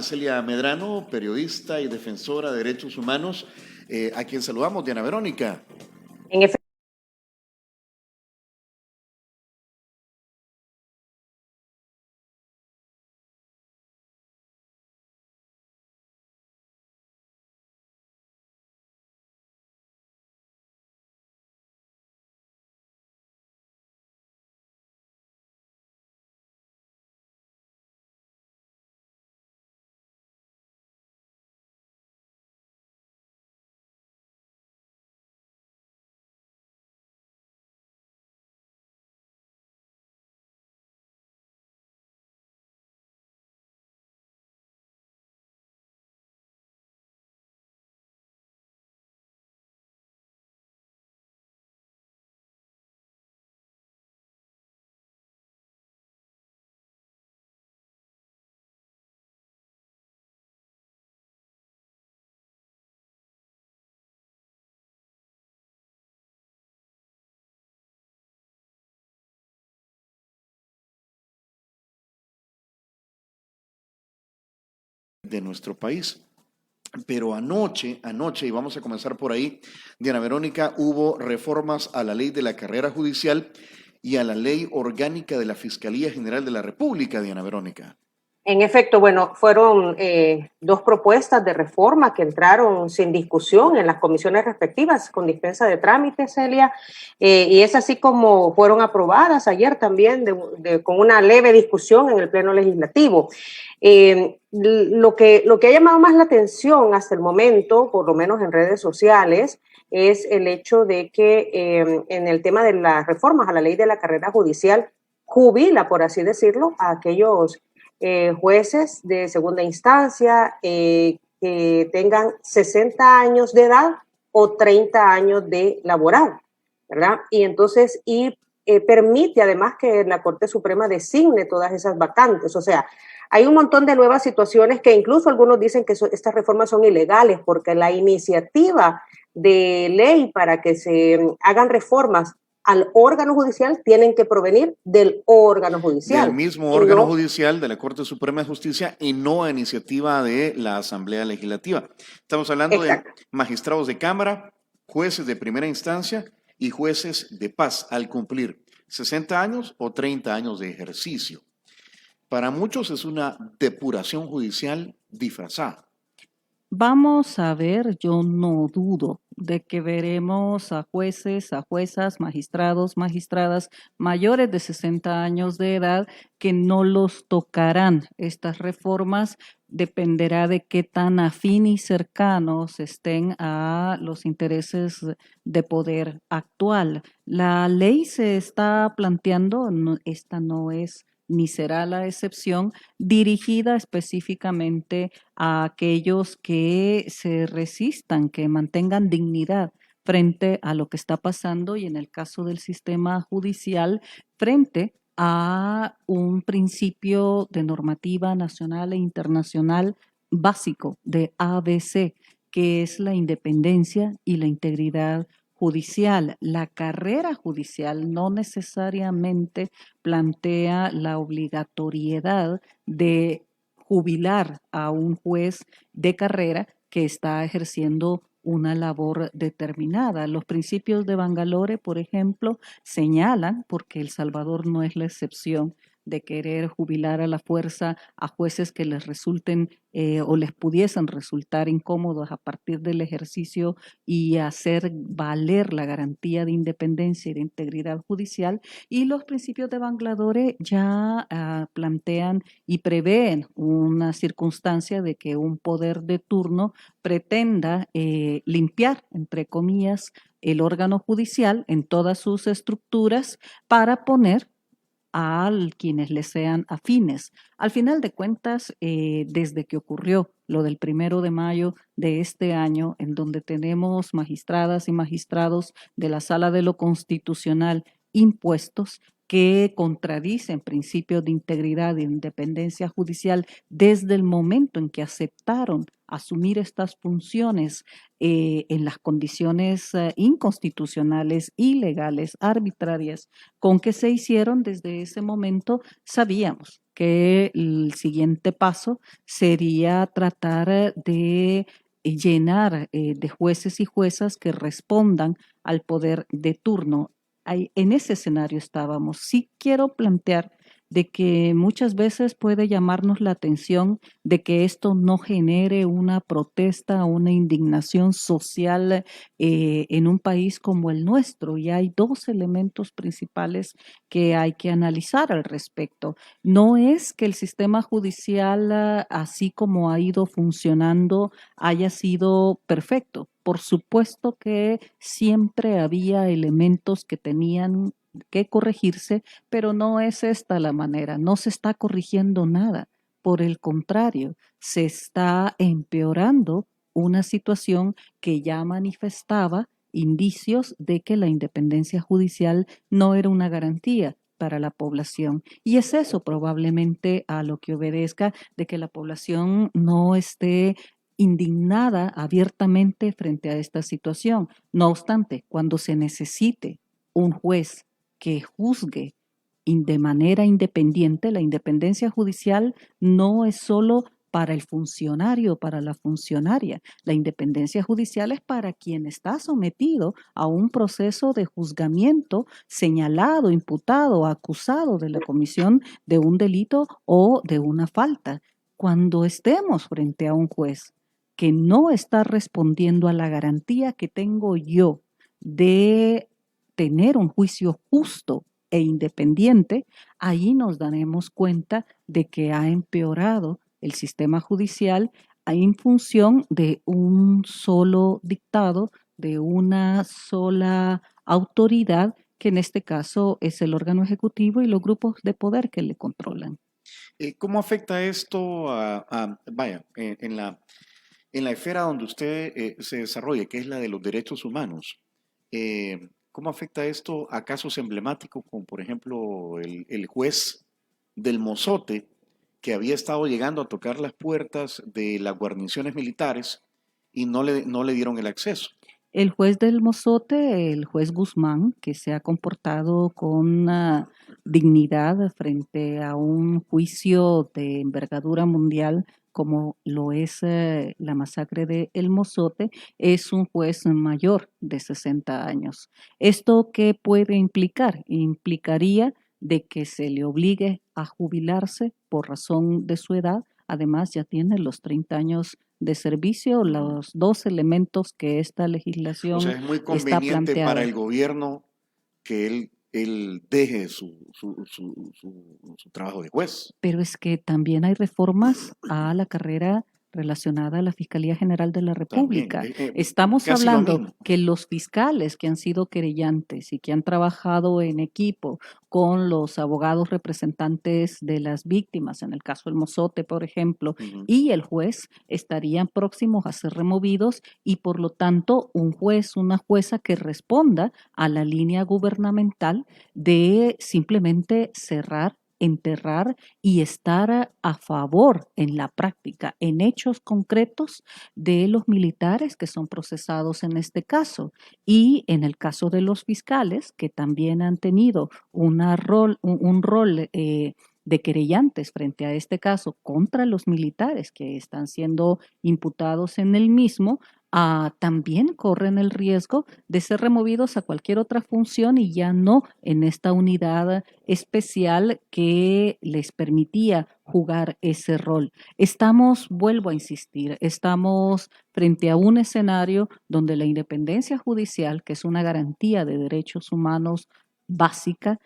Celia Medrano, periodista y defensora de derechos humanos, a quien saludamos, Diana Verónica. En efecto, De nuestro país. Pero anoche, y vamos a comenzar por ahí, Diana Verónica, hubo reformas a la ley de la carrera judicial y a la ley orgánica de la Fiscalía General de la República, Diana Verónica. en efecto, bueno, fueron dos propuestas de reforma que entraron sin discusión en las comisiones respectivas con dispensa de trámite, Celia, y es así como fueron aprobadas ayer también con una leve discusión en el Pleno Legislativo. Lo que ha llamado más la atención hasta el momento, por lo menos en redes sociales, es el hecho de que en el tema de las reformas a la ley de la carrera judicial jubila, por así decirlo, a aquellos jueces de segunda instancia que tengan 60 años de edad o 30 años de laboral, ¿verdad? Y entonces, permite además que la Corte Suprema designe todas esas vacantes. O sea, hay un montón de nuevas situaciones que incluso algunos dicen que estas reformas son ilegales porque la iniciativa de ley para que se hagan reformas al órgano judicial tienen que provenir del órgano judicial. Del mismo órgano judicial de la Corte Suprema de Justicia y no a iniciativa de la Asamblea Legislativa. Estamos hablando de magistrados de Cámara, jueces de primera instancia y jueces de paz al cumplir 60 años o 30 años de ejercicio. Para muchos es una depuración judicial disfrazada. Vamos a ver, yo no dudo de que veremos a jueces, a juezas, magistrados, magistradas mayores de 60 años de edad que no los tocarán. Estas reformas dependerá de qué tan afín y cercanos estén a los intereses de poder actual. La ley se está planteando, esta no es ni será la excepción, dirigida específicamente a aquellos que se resistan, que mantengan dignidad frente a lo que está pasando y en el caso del sistema judicial, frente a un principio de normativa nacional e internacional básico de ABC, que es la independencia y la integridad judicial. La carrera judicial no necesariamente plantea la obligatoriedad de jubilar a un juez de carrera que está ejerciendo una labor determinada. Los principios de Bangalore, por ejemplo, señalan, porque El Salvador no es la excepción, de querer jubilar a la fuerza a jueces que les resulten o les pudiesen resultar incómodos a partir del ejercicio y hacer valer la garantía de independencia y de integridad judicial. Y los principios de Bangalore ya plantean y prevén una circunstancia de que un poder de turno pretenda limpiar, entre comillas, el órgano judicial en todas sus estructuras para poner a quienes le sean afines. Al final de cuentas, desde que ocurrió lo del 1 de mayo de este año, en donde tenemos magistradas y magistrados de la Sala de lo Constitucional impuestos que contradicen principios de integridad e independencia judicial desde el momento en que aceptaron asumir estas funciones en las condiciones inconstitucionales, ilegales, arbitrarias, con que se hicieron desde ese momento, sabíamos que el siguiente paso sería tratar de llenar de jueces y juezas que respondan al poder de turno. En ese escenario estábamos. Sí quiero plantear de que muchas veces puede llamarnos la atención de que esto no genere una protesta, una indignación social en un país como el nuestro. Y hay dos elementos principales que hay que analizar al respecto. No es que el sistema judicial, así como ha ido funcionando, haya sido perfecto. Por supuesto que siempre había elementos que tenían que corregirse, pero no es esta la manera, no se está corrigiendo nada. Por el contrario, se está empeorando una situación que ya manifestaba indicios de que la independencia judicial no era una garantía para la población. Y es eso probablemente a lo que obedezca de que la población no esté indignada abiertamente frente a esta situación. No obstante, cuando se necesite un juez que juzgue de manera independiente, la independencia judicial no es solo para el funcionario, para la funcionaria. La independencia judicial es para quien está sometido a un proceso de juzgamiento, señalado, imputado, acusado de la comisión de un delito o de una falta. Cuando estemos frente a un juez que no está respondiendo a la garantía que tengo yo de tener un juicio justo e independiente, ahí nos daremos cuenta de que ha empeorado el sistema judicial en función de un solo dictado, de una sola autoridad, que en este caso es el órgano ejecutivo y los grupos de poder que le controlan. ¿Cómo afecta esto vaya, en la esfera donde usted se desarrolla, que es la de los derechos humanos? ¿Cómo afecta esto a casos emblemáticos como por ejemplo el juez del Mozote que había estado llegando a tocar las puertas de las guarniciones militares y no le dieron el acceso? El juez del Mozote, el juez Guzmán, que se ha comportado con dignidad frente a un juicio de envergadura mundial como lo es la masacre de El Mozote, es un juez mayor de 60 años. ¿Esto qué puede implicar? Implicaría de que se le obligue a jubilarse por razón de su edad. Además, ya tiene los 30 años de servicio, los dos elementos que esta O legislación sea, es muy está conveniente para el planteada. gobierno que él deje su trabajo de juez. Pero es que también hay reformas a la carrera relacionada a la Fiscalía General de la También, República. Estamos casi lo hablando mismo. que los fiscales que han sido querellantes y que han trabajado en equipo con los abogados representantes de las víctimas, en el caso del Mozote, por ejemplo, Ujú. y el juez estarían próximos a ser removidos y por lo tanto un juez, una jueza que responda a la línea gubernamental de simplemente cerrar, enterrar y estar a favor en la práctica, en hechos concretos de los militares que son procesados en este caso. Y en el caso de los fiscales, que también han tenido un rol de querellantes frente a este caso contra los militares que están siendo imputados en el mismo, también corren el riesgo de ser removidos a cualquier otra función y ya no en esta unidad especial que les permitía jugar ese rol. Vuelvo a insistir, estamos frente a un escenario donde la independencia judicial, que es una garantía de derechos humanos básica,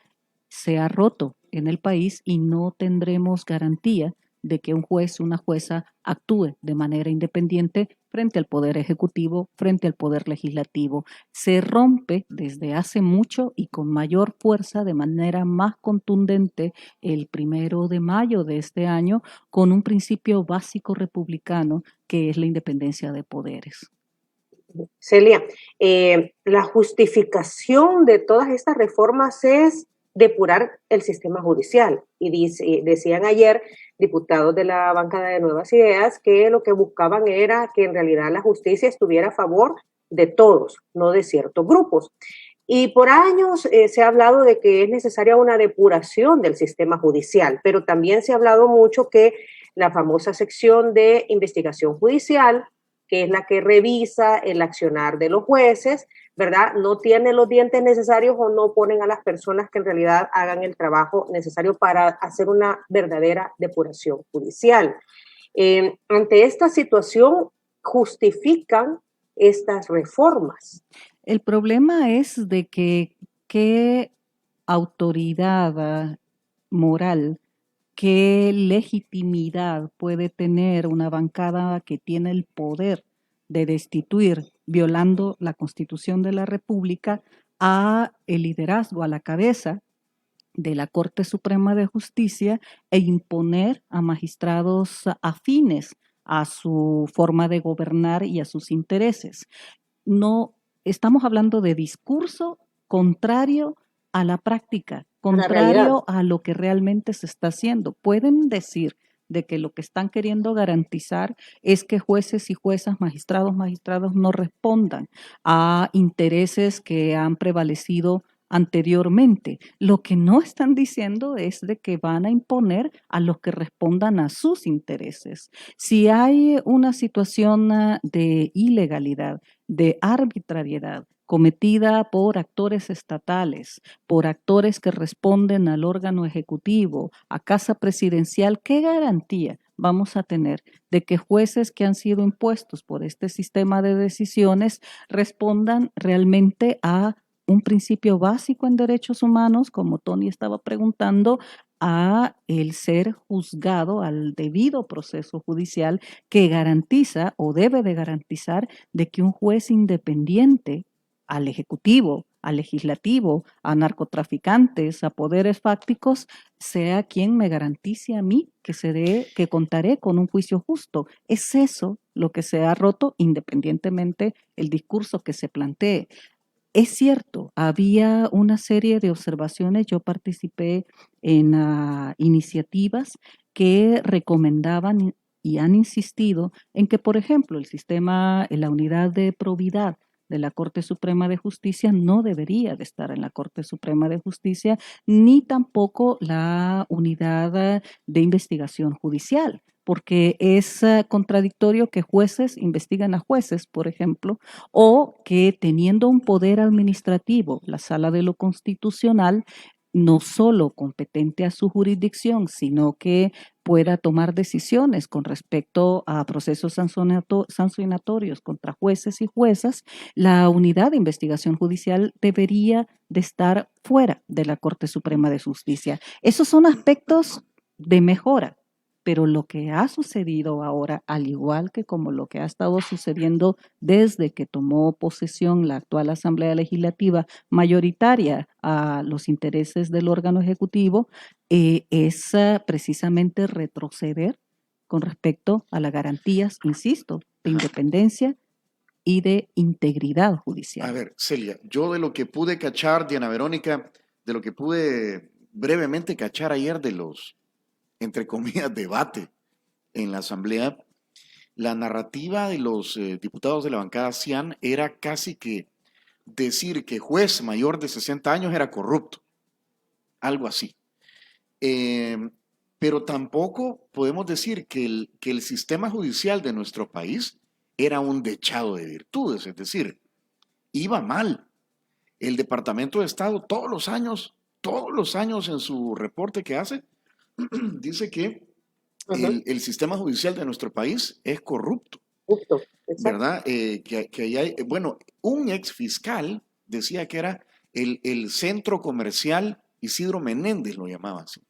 se ha roto en el país y no tendremos garantía de que un juez o una jueza actúe de manera independiente frente al Poder Ejecutivo, frente al Poder Legislativo. Se rompe desde hace mucho y con mayor fuerza, de manera más contundente, el 1 de mayo de este año, con un principio básico republicano que es la independencia de poderes. Celia, la justificación de todas estas reformas es depurar el sistema judicial. Y decían ayer diputados de la bancada de Nuevas Ideas que lo que buscaban era que en realidad la justicia estuviera a favor de todos, no de ciertos grupos. Y por años se ha hablado de que es necesaria una depuración del sistema judicial, pero también se ha hablado mucho que la famosa sección de investigación judicial, que es la que revisa el accionar de los jueces, ¿verdad? No tiene los dientes necesarios o no ponen a las personas que en realidad hagan el trabajo necesario para hacer una verdadera depuración judicial. Ante esta situación, justifican estas reformas. El problema es de que qué autoridad moral, qué legitimidad puede tener una bancada que tiene el poder de destituir, violando la Constitución de la República, a el liderazgo, a la cabeza de la Corte Suprema de Justicia e imponer a magistrados afines a su forma de gobernar y a sus intereses. No estamos hablando de discurso contrario a la práctica, contrario a lo que realmente se está haciendo. Pueden decir de que lo que están queriendo garantizar es que jueces y juezas, magistrados no respondan a intereses que han prevalecido anteriormente. Lo que no están diciendo es de que van a imponer a los que respondan a sus intereses. Si hay una situación de ilegalidad, de arbitrariedad cometida por actores estatales, por actores que responden al órgano ejecutivo, a casa presidencial, ¿qué garantía vamos a tener de que jueces que han sido impuestos por este sistema de decisiones respondan realmente a un principio básico en derechos humanos, como Tony estaba preguntando, a el ser juzgado, al debido proceso judicial que garantiza o debe de garantizar de que un juez independiente al ejecutivo, al legislativo, a narcotraficantes, a poderes fácticos, sea quien me garantice a mí que contaré con un juicio justo. Es eso lo que se ha roto independientemente el discurso que se plantee. Es cierto, había una serie de observaciones, yo participé en iniciativas que recomendaban y han insistido en que, por ejemplo, la unidad de probidad de la Corte Suprema de Justicia no debería de estar en la Corte Suprema de Justicia, ni tampoco la unidad de investigación judicial, porque es contradictorio que jueces investiguen a jueces, por ejemplo, o que teniendo un poder administrativo, la Sala de lo Constitucional, no solo competente a su jurisdicción, sino que pueda tomar decisiones con respecto a procesos sancionatorios contra jueces y juezas, la unidad de investigación judicial debería de estar fuera de la Corte Suprema de Justicia. Esos son aspectos de mejora, pero lo que ha sucedido ahora, al igual que como lo que ha estado sucediendo desde que tomó posesión la actual Asamblea Legislativa, mayoritaria a los intereses del órgano ejecutivo, es precisamente retroceder con respecto a las garantías, insisto, de independencia y de integridad judicial. A ver, Celia, yo de lo que pude cachar, Diana Verónica, de lo que pude brevemente cachar ayer de los, entre comillas, debate en la Asamblea, la narrativa de los diputados de la bancada CIAN era casi que decir que juez mayor de 60 años era corrupto, algo así. Pero tampoco podemos decir que el sistema judicial de nuestro país era un dechado de virtudes, es decir, iba mal. El Departamento de Estado todos los años en su reporte que hace, dice que el sistema judicial de nuestro país es corrupto. ¿Verdad? Que hay, bueno, un ex fiscal decía que era el centro comercial Isidro Menéndez, lo llamaban así.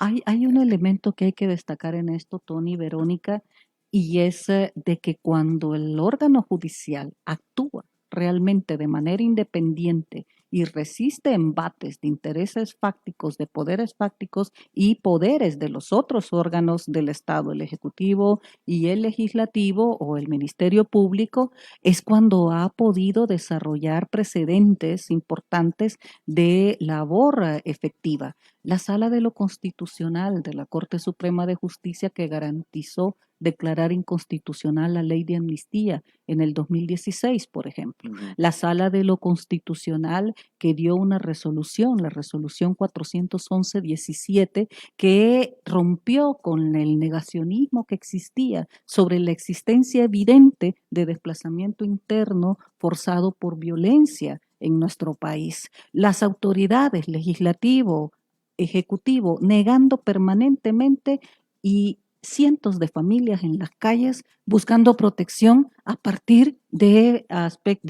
Hay un elemento que hay que destacar en esto, Tony, Verónica, y es de que cuando el órgano judicial actúa realmente de manera independiente y resiste embates de intereses fácticos, de poderes fácticos y poderes de los otros órganos del Estado, el Ejecutivo y el Legislativo o el Ministerio Público, es cuando ha podido desarrollar precedentes importantes de labor efectiva. La Sala de lo Constitucional de la Corte Suprema de Justicia que garantizó declarar inconstitucional la ley de amnistía en el 2016, por ejemplo. Ujú. La Sala de lo Constitucional que dio una resolución, la resolución 411-17, que rompió con el negacionismo que existía sobre la existencia evidente de desplazamiento interno forzado por violencia en nuestro país. Las autoridades, legislativo, ejecutivo, negando permanentemente y cientos de familias en las calles buscando protección a partir de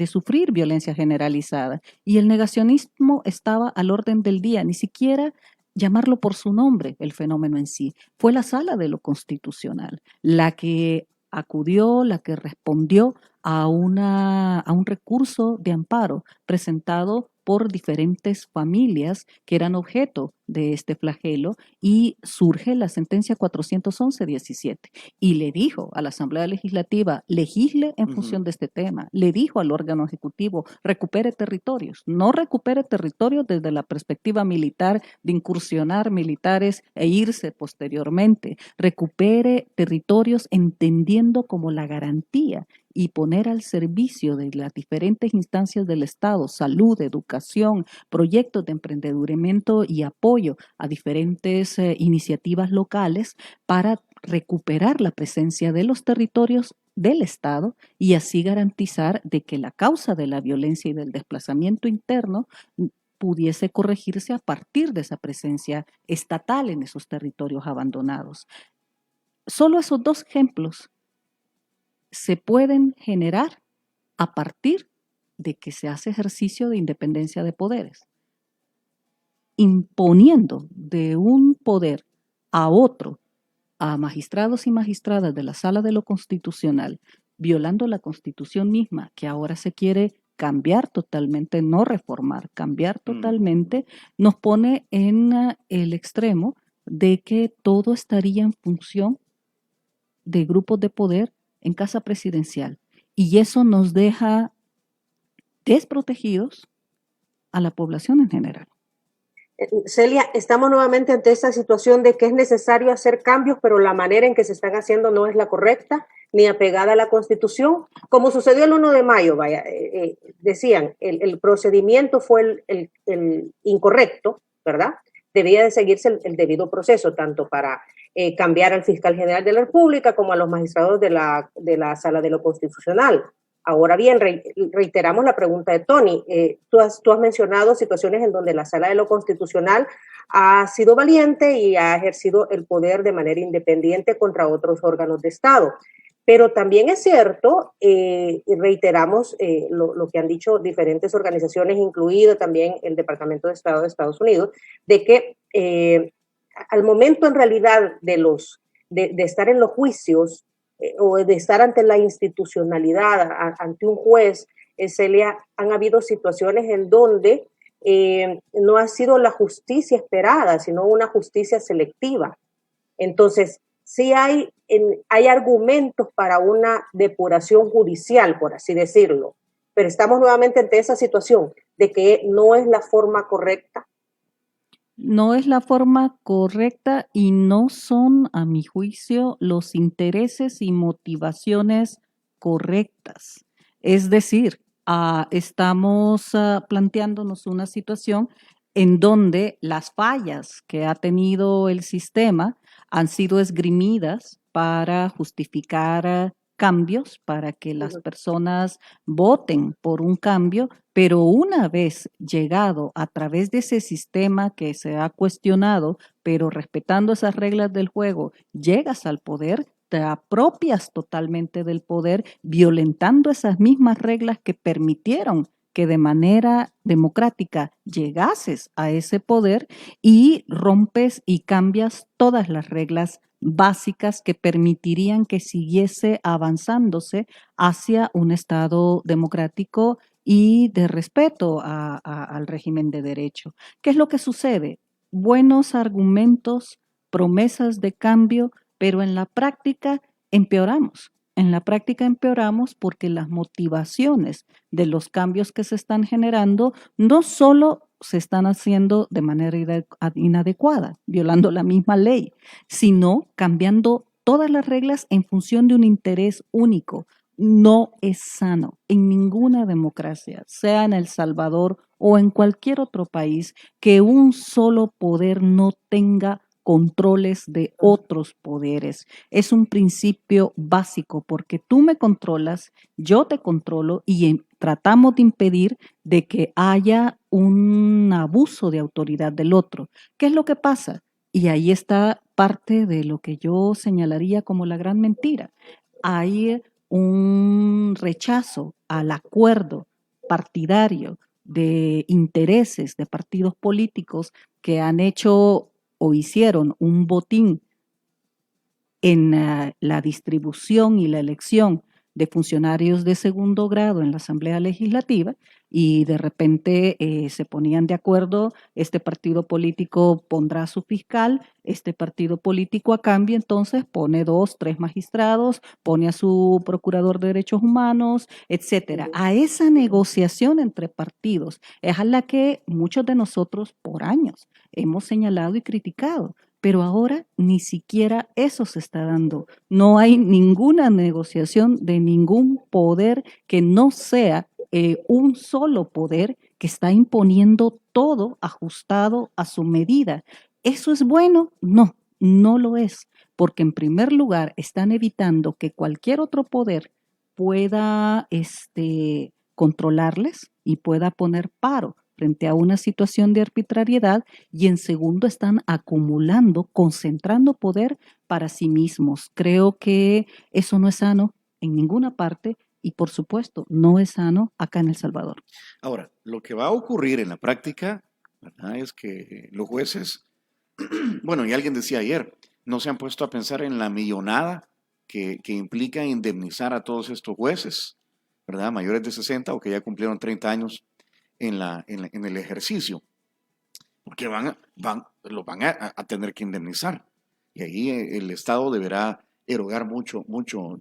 sufrir violencia generalizada. Y el negacionismo estaba al orden del día, ni siquiera llamarlo por su nombre, el fenómeno en sí. Fue la Sala de lo Constitucional la que acudió, la que respondió a un recurso de amparo presentado por diferentes familias que eran objeto de este flagelo, y surge la sentencia 411-17 y le dijo a la Asamblea Legislativa: legisle en función de este tema. Le dijo al órgano ejecutivo: recupere territorios, no recupere territorios desde la perspectiva militar de incursionar militares e irse posteriormente, recupere territorios entendiendo como la garantía y poner al servicio de las diferentes instancias del Estado, salud, educación, proyectos de emprendimiento y apoyo a diferentes iniciativas locales para recuperar la presencia de los territorios del Estado y así garantizar de que la causa de la violencia y del desplazamiento interno pudiese corregirse a partir de esa presencia estatal en esos territorios abandonados. Solo esos dos ejemplos se pueden generar a partir de que se hace ejercicio de independencia de poderes. Imponiendo de un poder a otro, a magistrados y magistradas de la Sala de lo Constitucional, violando la Constitución misma, que ahora se quiere cambiar totalmente, no reformar, cambiar totalmente, nos pone en el extremo de que todo estaría en función de grupos de poder en casa presidencial. Y eso nos deja desprotegidos a la población en general. Celia, estamos nuevamente ante esta situación de que es necesario hacer cambios, pero la manera en que se están haciendo no es la correcta ni apegada a la Constitución. Como sucedió el 1 de mayo, decían, el procedimiento fue el incorrecto, ¿verdad? Debía de seguirse el debido proceso, tanto para cambiar al fiscal general de la República como a los magistrados de la Sala de lo Constitucional. Ahora bien, reiteramos la pregunta de Tony. Tú has mencionado situaciones en donde la Sala de lo Constitucional ha sido valiente y ha ejercido el poder de manera independiente contra otros órganos de Estado. Pero también es cierto, y reiteramos lo que han dicho diferentes organizaciones, incluido también el Departamento de Estado de Estados Unidos, de que al momento en realidad de estar en los juicios, o de estar ante la institucionalidad, ante un juez, Celia, han habido situaciones en donde no ha sido la justicia esperada, sino una justicia selectiva. Entonces, sí hay argumentos para una depuración judicial, por así decirlo, pero estamos nuevamente ante esa situación de que no es la forma correcta. No es la forma correcta y no son, a mi juicio, los intereses y motivaciones correctas. Es decir, estamos planteándonos una situación en donde las fallas que ha tenido el sistema han sido esgrimidas para justificar cambios, para que las personas voten por un cambio, pero una vez llegado a través de ese sistema que se ha cuestionado, pero respetando esas reglas del juego, llegas al poder, te apropias totalmente del poder, violentando esas mismas reglas que permitieron que de manera democrática llegases a ese poder, y rompes y cambias todas las reglas básicas que permitirían que siguiese avanzándose hacia un Estado democrático y de respeto al régimen de derecho. ¿Qué es lo que sucede? Buenos argumentos, promesas de cambio, pero en la práctica empeoramos. En la práctica empeoramos porque las motivaciones de los cambios que se están generando no solo se están haciendo de manera inadecuada, violando la misma ley, sino cambiando todas las reglas en función de un interés único. No es sano en ninguna democracia, sea en El Salvador o en cualquier otro país, que un solo poder no tenga controles de otros poderes. Es un principio básico porque tú me controlas, yo te controlo y tratamos de impedir de que haya un abuso de autoridad del otro. ¿Qué es lo que pasa? Y ahí está parte de lo que yo señalaría como la gran mentira. Hay un rechazo al acuerdo partidario de intereses de partidos políticos que han hecho o hicieron un botín en la distribución y la elección de funcionarios de segundo grado en la Asamblea Legislativa y de repente se ponían de acuerdo, este partido político pondrá a su fiscal, este partido político a cambio entonces pone 2, 3 magistrados, pone a su procurador de derechos humanos, etcétera. A esa negociación entre partidos es a la que muchos de nosotros por años hemos señalado y criticado. Pero ahora ni siquiera eso se está dando. No hay ninguna negociación de ningún poder que no sea un solo poder que está imponiendo todo ajustado a su medida. ¿Eso es bueno? No, no lo es, porque en primer lugar están evitando que cualquier otro poder pueda controlarles y pueda poner paro frente a una situación de arbitrariedad y en segundo están acumulando, concentrando poder para sí mismos. Creo que eso no es sano en ninguna parte y por supuesto no es sano acá en El Salvador. Ahora, lo que va a ocurrir en la práctica, ¿verdad? Es que los jueces, bueno, y alguien decía ayer, no se han puesto a pensar en la millonada que implica indemnizar a todos estos jueces, ¿verdad? Mayores de 60 o que ya cumplieron 30 años en el ejercicio, porque los van a tener que indemnizar. Y ahí el Estado deberá erogar mucho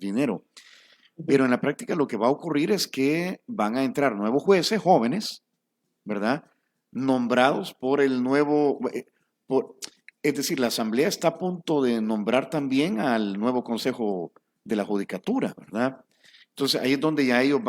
dinero. Pero en la práctica lo que va a ocurrir es que van a entrar nuevos jueces jóvenes, ¿verdad? Nombrados por el nuevo, es decir, la Asamblea está a punto de nombrar también al nuevo Consejo de la Judicatura, ¿verdad? Entonces ahí es donde ya ellos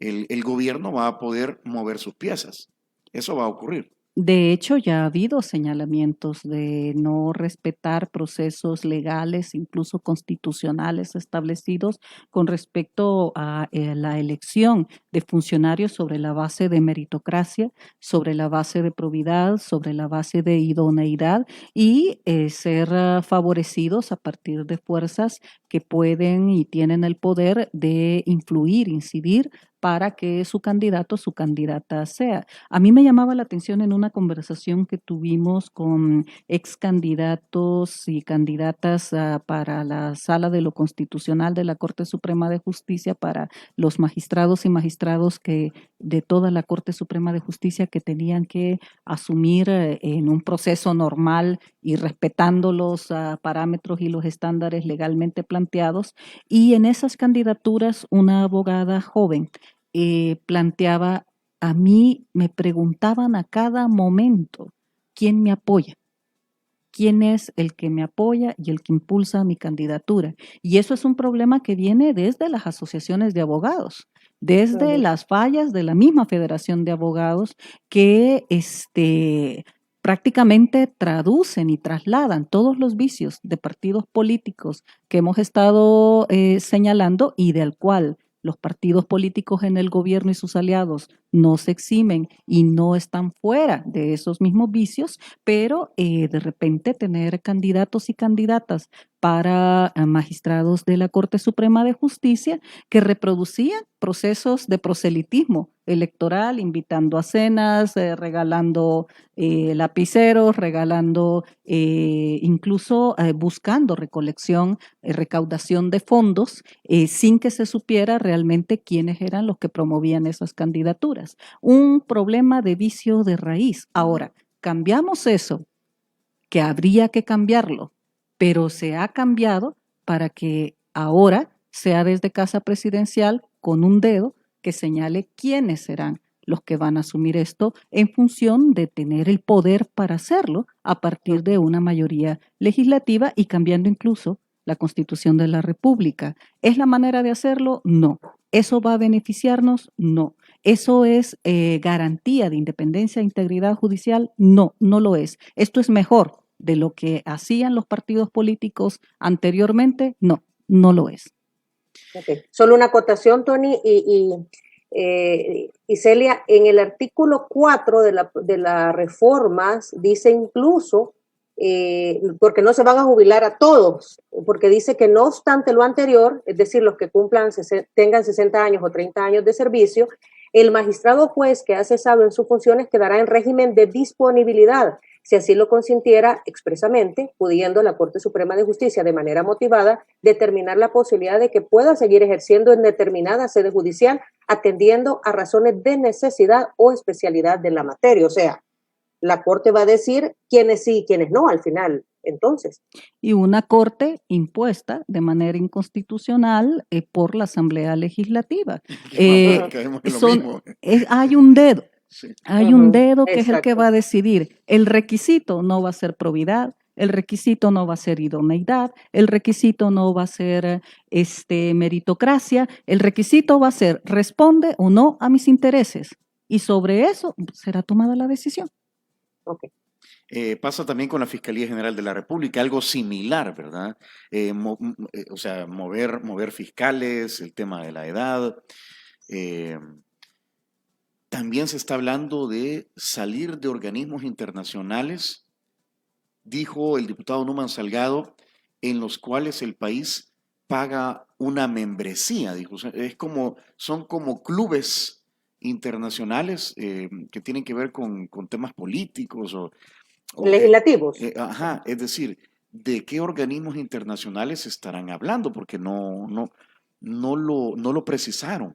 el gobierno va a poder mover sus piezas. Eso va a ocurrir. De hecho, ya ha habido señalamientos de no respetar procesos legales, incluso constitucionales establecidos con respecto a la elección de funcionarios sobre la base de meritocracia, sobre la base de probidad, sobre la base de idoneidad y ser favorecidos a partir de fuerzas que pueden y tienen el poder de influir, incidir para que su candidato, su candidata sea. A mí me llamaba la atención en una conversación que tuvimos con ex candidatos y candidatas para la Sala de lo Constitucional de la Corte Suprema de Justicia, para los magistrados y magistrados que de toda la Corte Suprema de Justicia que tenían que asumir en un proceso normal y respetando los parámetros y los estándares legalmente planteados. Y en esas candidaturas, una abogada joven planteaba, a mí me preguntaban a cada momento, ¿quién me apoya? ¿Quién es el que me apoya y el que impulsa mi candidatura? Y eso es un problema que viene desde las asociaciones de abogados, desde las fallas de la misma Federación de Abogados que prácticamente traducen y trasladan todos los vicios de partidos políticos que hemos estado señalando y del cual los partidos políticos en el gobierno y sus aliados no se eximen y no están fuera de esos mismos vicios, pero de repente tener candidatos y candidatas para magistrados de la Corte Suprema de Justicia que reproducían procesos de proselitismo electoral, invitando a cenas, regalando lapiceros, regalando, incluso buscando recaudación de fondos, sin que se supiera realmente quiénes eran los que promovían esas candidaturas. Un problema de vicio de raíz. Ahora, cambiamos eso, que habría que cambiarlo, pero se ha cambiado para que ahora sea desde Casa Presidencial con un dedo que señale quiénes serán los que van a asumir esto en función de tener el poder para hacerlo a partir de una mayoría legislativa y cambiando incluso la Constitución de la República. ¿Es la manera de hacerlo? No. ¿Eso va a beneficiarnos? No. ¿Eso es garantía de independencia e integridad judicial? No, no lo es. ¿Esto es mejor de lo que hacían los partidos políticos anteriormente? No, no lo es. Okay. Solo una acotación, Tony y Celia, en el artículo 4 de las reformas dice incluso, porque no se van a jubilar a todos, porque dice que no obstante lo anterior, es decir, los que tengan 60 años o 30 años de servicio, el magistrado juez que ha cesado en sus funciones quedará en régimen de disponibilidad, si así lo consintiera expresamente, pudiendo la Corte Suprema de Justicia de manera motivada determinar la posibilidad de que pueda seguir ejerciendo en determinada sede judicial atendiendo a razones de necesidad o especialidad de la materia. O sea, la Corte va a decir quiénes sí y quiénes no al final, entonces. Y una Corte impuesta de manera inconstitucional por la Asamblea Legislativa. Hay un dedo. Sí. Hay un dedo que es el que va a decidir. El requisito no va a ser probidad, el requisito no va a ser idoneidad, el requisito no va a ser meritocracia, el requisito va a ser responde o no a mis intereses. Y sobre eso será tomada la decisión. Okay. Pasa también con la Fiscalía General de la República, algo similar, ¿verdad? O sea, mover fiscales, el tema de la edad. También se está hablando de salir de organismos internacionales, dijo el diputado Numan Salgado, en los cuales el país paga una membresía, dijo. Son como clubes internacionales que tienen que ver con temas políticos o legislativos. Es decir, ¿de qué organismos internacionales estarán hablando? Porque no lo precisaron.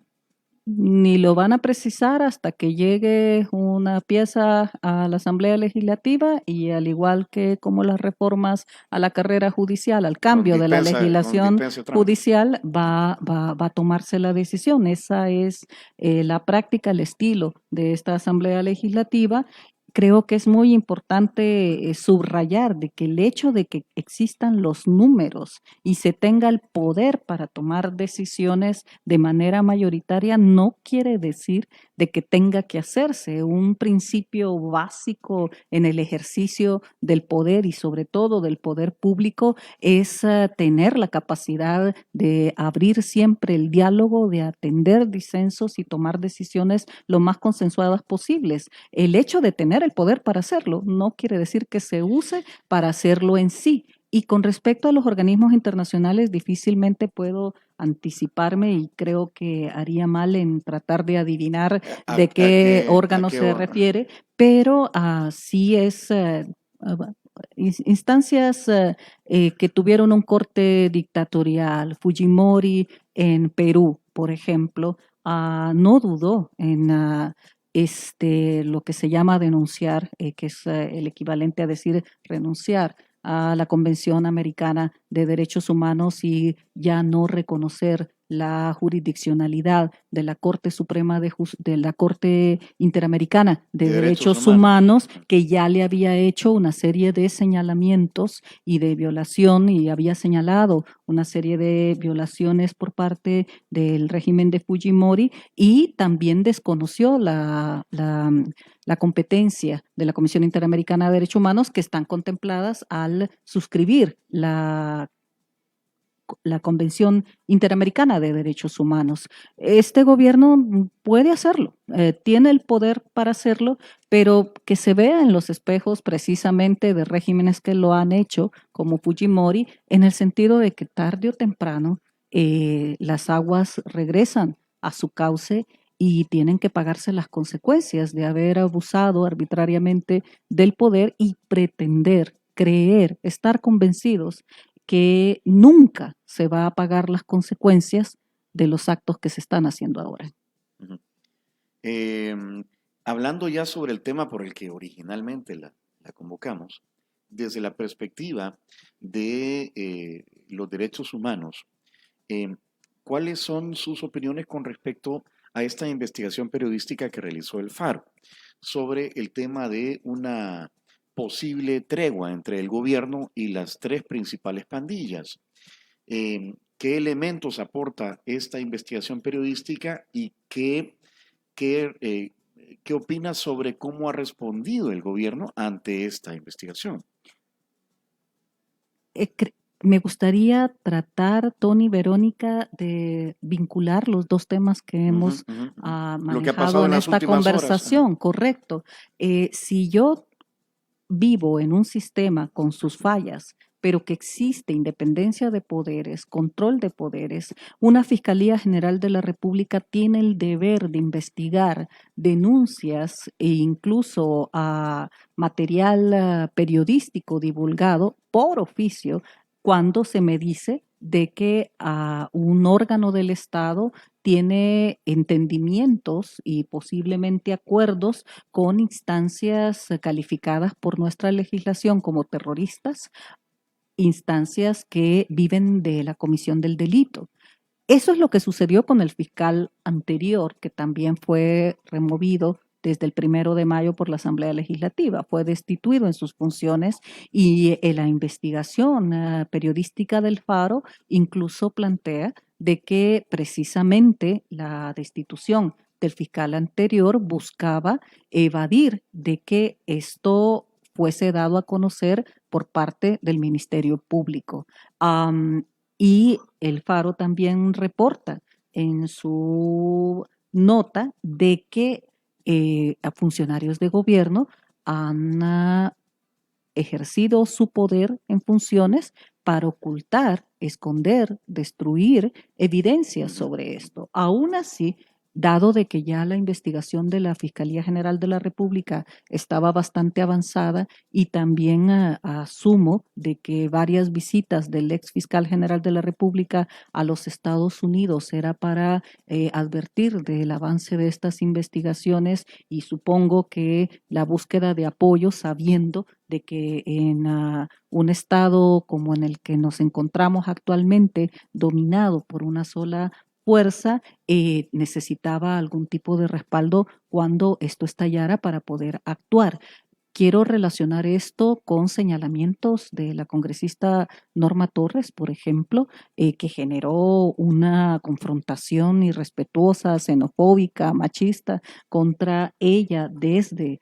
Ni lo van a precisar hasta que llegue una pieza a la Asamblea Legislativa y al igual que como las reformas a la carrera judicial, al cambio de la legislación judicial, va a tomarse la decisión. Esa es la práctica, el estilo de esta Asamblea Legislativa. Creo que es muy importante subrayar de que el hecho de que existan los números y se tenga el poder para tomar decisiones de manera mayoritaria no quiere decir de que tenga que hacerse. Un principio básico en el ejercicio del poder y sobre todo del poder público es tener la capacidad de abrir siempre el diálogo, de atender disensos y tomar decisiones lo más consensuadas posibles. El hecho de tener el poder para hacerlo no quiere decir que se use para hacerlo en sí. Y con respecto a los organismos internacionales, difícilmente puedo anticiparme y creo que haría mal en tratar de adivinar de qué órgano se refiere, pero sí es instancias que tuvieron un corte dictatorial. Fujimori en Perú, por ejemplo, no dudó en lo que se llama denunciar, que es el equivalente a decir renunciar a la Convención Americana de Derechos Humanos y ya no reconocer la jurisdiccionalidad de la Corte Suprema de la Corte Interamericana de Derechos Humanos, que ya le había hecho una serie de señalamientos y de violación y había señalado una serie de violaciones por parte del régimen de Fujimori y también desconoció la competencia de la Comisión Interamericana de Derechos Humanos que están contempladas al suscribir la Convención Interamericana de Derechos Humanos. Este gobierno puede hacerlo, tiene el poder para hacerlo, pero que se vea en los espejos precisamente de regímenes que lo han hecho, como Fujimori, en el sentido de que tarde o temprano las aguas regresan a su cauce y tienen que pagarse las consecuencias de haber abusado arbitrariamente del poder y pretender, creer, estar convencidos que nunca se va a pagar las consecuencias de los actos que se están haciendo ahora. Hablando ya sobre el tema por el que originalmente la convocamos, desde la perspectiva de los derechos humanos, ¿cuáles son sus opiniones con respecto a esta investigación periodística que realizó el Faro sobre el tema de una posible tregua entre el gobierno y las tres principales pandillas? ¿Qué elementos aporta esta investigación periodística y qué opinas sobre cómo ha respondido el gobierno ante esta investigación? Me gustaría tratar, Tony, Verónica, de vincular los dos temas que hemos Lo que ha manejado pasado en en las esta últimas horas. conversación, correcto. Si yo vivo en un sistema con sus fallas, pero que existe independencia de poderes, control de poderes, una Fiscalía General de la República tiene el deber de investigar denuncias e incluso material periodístico divulgado por oficio cuando se me dice de que un órgano del Estado tiene entendimientos y posiblemente acuerdos con instancias calificadas por nuestra legislación como terroristas, instancias que viven de la comisión del delito. Eso es lo que sucedió con el fiscal anterior, que también fue removido desde el 1 de mayo por la Asamblea Legislativa. Fue destituido en sus funciones y la investigación periodística del Faro incluso plantea de que precisamente la destitución del fiscal anterior buscaba evadir de que esto fuese dado a conocer por parte del Ministerio Público. Y el Faro también reporta en su nota de que a funcionarios de gobierno han ejercido su poder en funciones para ocultar, esconder, destruir evidencias sobre esto. Aún así, dado de que ya la investigación de la Fiscalía General de la República estaba bastante avanzada y también asumo de que varias visitas del ex fiscal general de la República a los Estados Unidos era para advertir del avance de estas investigaciones y supongo que la búsqueda de apoyo sabiendo de que en un estado como en el que nos encontramos actualmente, dominado por una sola fuerza, necesitaba algún tipo de respaldo cuando esto estallara para poder actuar. Quiero relacionar esto con señalamientos de la congresista Norma Torres, por ejemplo, que generó una confrontación irrespetuosa, xenofóbica, machista contra ella desde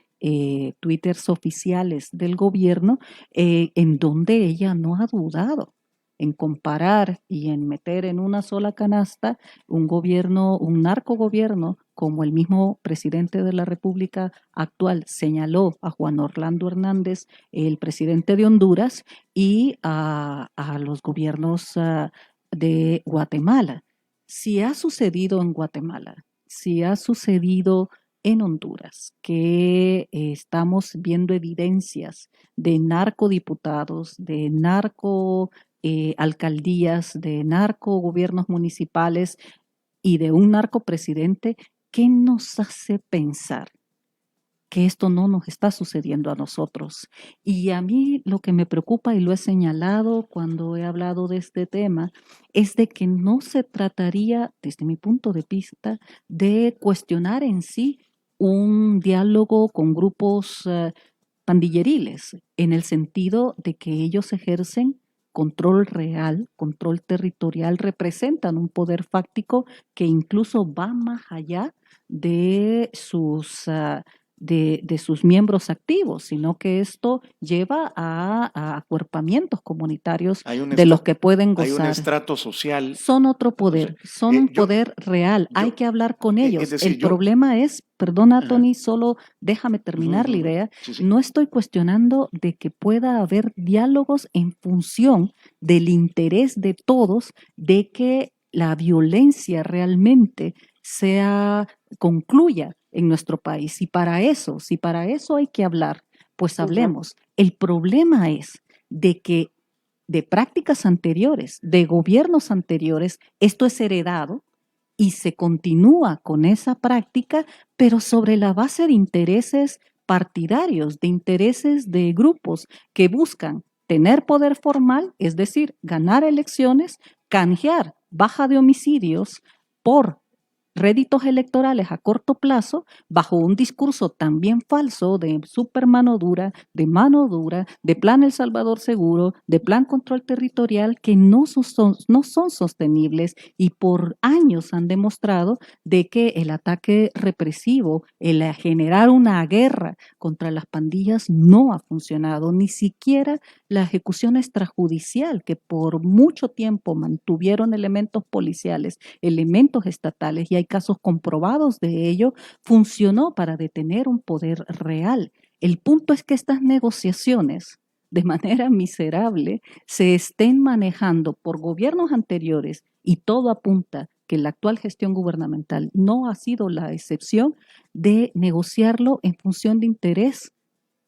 twitters oficiales del gobierno, en donde ella no ha dudado en comparar y en meter en una sola canasta un gobierno, un narcogobierno, como el mismo presidente de la República actual señaló a Juan Orlando Hernández, el presidente de Honduras, y a los gobiernos de Guatemala. Si ha sucedido en Guatemala, si ha sucedido en Honduras, que estamos viendo evidencias de narcodiputados, de narco alcaldías, de narco gobiernos municipales y de un narcopresidente, ¿qué nos hace pensar que esto no nos está sucediendo a nosotros? Y a mí lo que me preocupa, y lo he señalado cuando he hablado de este tema, es de que no se trataría, desde mi punto de vista, de cuestionar en sí un diálogo con grupos pandilleriles, en el sentido de que ellos ejercen control real, control territorial, representan un poder fáctico que incluso va más allá de sus miembros activos, sino que esto lleva a acuerpamientos comunitarios de los que pueden Hay un gozar. estrato social. Son otro poder, son un poder real, hay que hablar con ellos. Es decir, el problema es, perdona Ajá. Tony, solo déjame terminar la idea, Sí, sí. no estoy cuestionando de que pueda haber diálogos en función del interés de todos de que la violencia realmente concluya en nuestro país. Si para eso hay que hablar, pues hablemos. El problema es de que de prácticas anteriores, de gobiernos anteriores, esto es heredado y se continúa con esa práctica, pero sobre la base de intereses partidarios, de intereses de grupos que buscan tener poder formal, es decir, ganar elecciones, canjear baja de homicidios por réditos electorales a corto plazo bajo un discurso también falso de super mano dura, de plan El Salvador Seguro, de plan control territorial que no son sostenibles y por años han demostrado de que el ataque represivo, el generar una guerra contra las pandillas no ha funcionado, ni siquiera la ejecución extrajudicial que por mucho tiempo mantuvieron elementos policiales, elementos estatales, y hay casos comprobados de ello, funcionó para detener un poder real. El punto es que estas negociaciones, de manera miserable, se estén manejando por gobiernos anteriores y todo apunta que la actual gestión gubernamental no ha sido la excepción de negociarlo en función de interés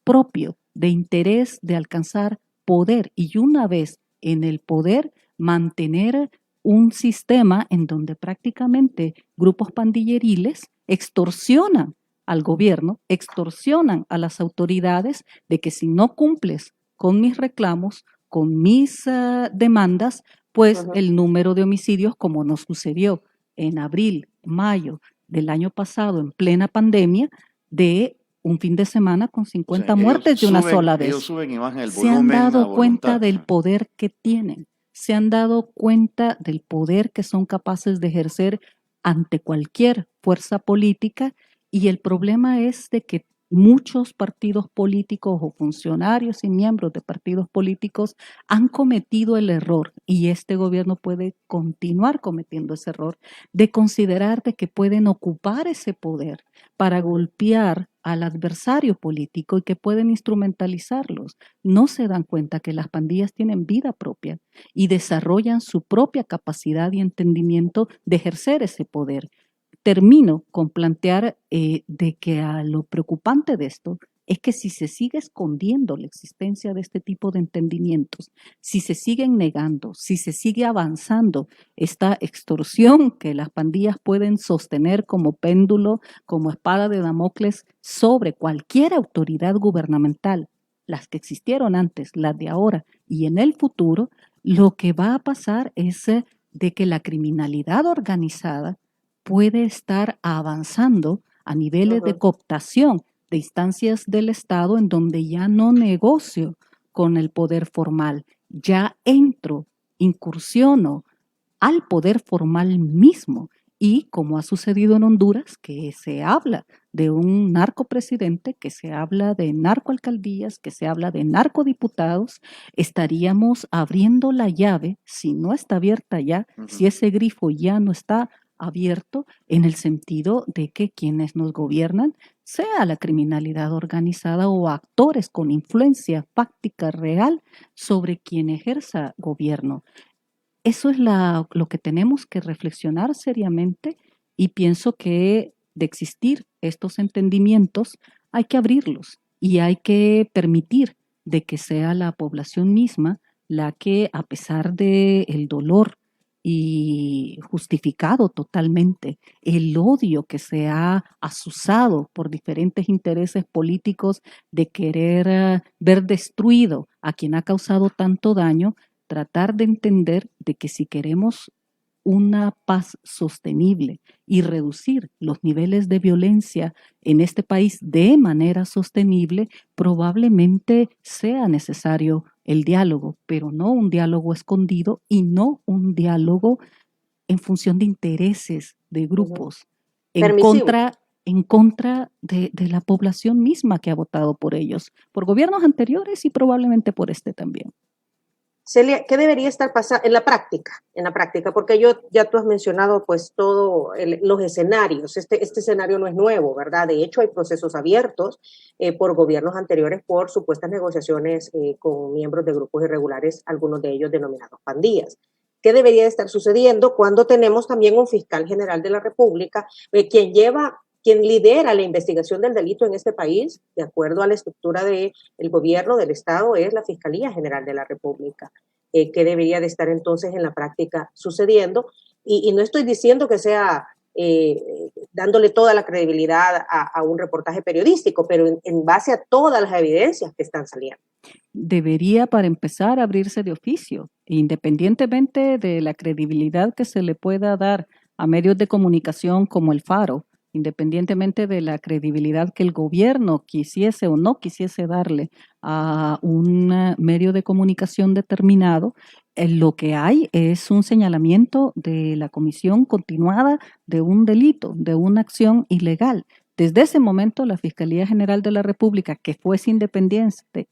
propio, de interés de alcanzar poder y una vez en el poder mantener un sistema en donde prácticamente grupos pandilleriles extorsionan al gobierno, extorsionan a las autoridades de que si no cumples con mis reclamos, con mis demandas, pues el número de homicidios, como nos sucedió en abril, mayo del año pasado, en plena pandemia, de un fin de semana con 50 muertes de una sola vez. Ellos suben y bajan el Se han volumen a dado cuenta voluntad. del poder que tienen, se han dado cuenta del poder que son capaces de ejercer ante cualquier fuerza política y el problema es de que muchos partidos políticos o funcionarios y miembros de partidos políticos han cometido el error y este gobierno puede continuar cometiendo ese error de considerar de que pueden ocupar ese poder para golpear al adversario político y que pueden instrumentalizarlos. No se dan cuenta que las pandillas tienen vida propia y desarrollan su propia capacidad y entendimiento de ejercer ese poder. Termino con plantear de que a lo preocupante de esto es que si se sigue escondiendo la existencia de este tipo de entendimientos, si se siguen negando, si se sigue avanzando esta extorsión que las pandillas pueden sostener como péndulo, como espada de Damocles sobre cualquier autoridad gubernamental, las que existieron antes, las de ahora y en el futuro, lo que va a pasar es de que la criminalidad organizada puede estar avanzando a niveles de cooptación de instancias del Estado en donde ya no negocio con el poder formal, ya entro, incursiono al poder formal mismo. Y como ha sucedido en Honduras, que se habla de un narcopresidente, que se habla de narcoalcaldías, que se habla de narcodiputados, estaríamos abriendo la llave, si no está abierta ya, si ese grifo ya no está abierto, en el sentido de que quienes nos gobiernan, sea la criminalidad organizada o actores con influencia fáctica real sobre quien ejerza gobierno. Eso es lo que tenemos que reflexionar seriamente y pienso que de existir estos entendimientos hay que abrirlos y hay que permitir de que sea la población misma la que, a pesar del dolor y justificado totalmente, el odio que se ha azuzado por diferentes intereses políticos de querer ver destruido a quien ha causado tanto daño, tratar de entender de que si queremos una paz sostenible y reducir los niveles de violencia en este país de manera sostenible, probablemente sea necesario el diálogo, pero no un diálogo escondido y no un diálogo en función de intereses de grupos, en contra de la población misma que ha votado por ellos, por gobiernos anteriores y probablemente por este también. Celia, ¿qué debería estar pasando en la práctica? Porque ya tú has mencionado pues todos los escenarios. Este escenario no es nuevo, ¿verdad? De hecho, hay procesos abiertos por gobiernos anteriores por supuestas negociaciones con miembros de grupos irregulares, algunos de ellos denominados pandillas. ¿Qué debería estar sucediendo cuando tenemos también un fiscal general de la República quien lidera la investigación del delito en este país, de acuerdo a la estructura del gobierno, del Estado, es la Fiscalía General de la República, que debería de estar entonces en la práctica sucediendo? Y no estoy diciendo que sea dándole toda la credibilidad a un reportaje periodístico, pero en base a todas las evidencias que están saliendo. Debería, para empezar, abrirse de oficio, independientemente de la credibilidad que se le pueda dar a medios de comunicación como el Faro, independientemente de la credibilidad que el gobierno quisiese o no quisiese darle a un medio de comunicación determinado, lo que hay es un señalamiento de la comisión continuada de un delito, de una acción ilegal. Desde ese momento, la Fiscalía General de la República, que fuese independiente,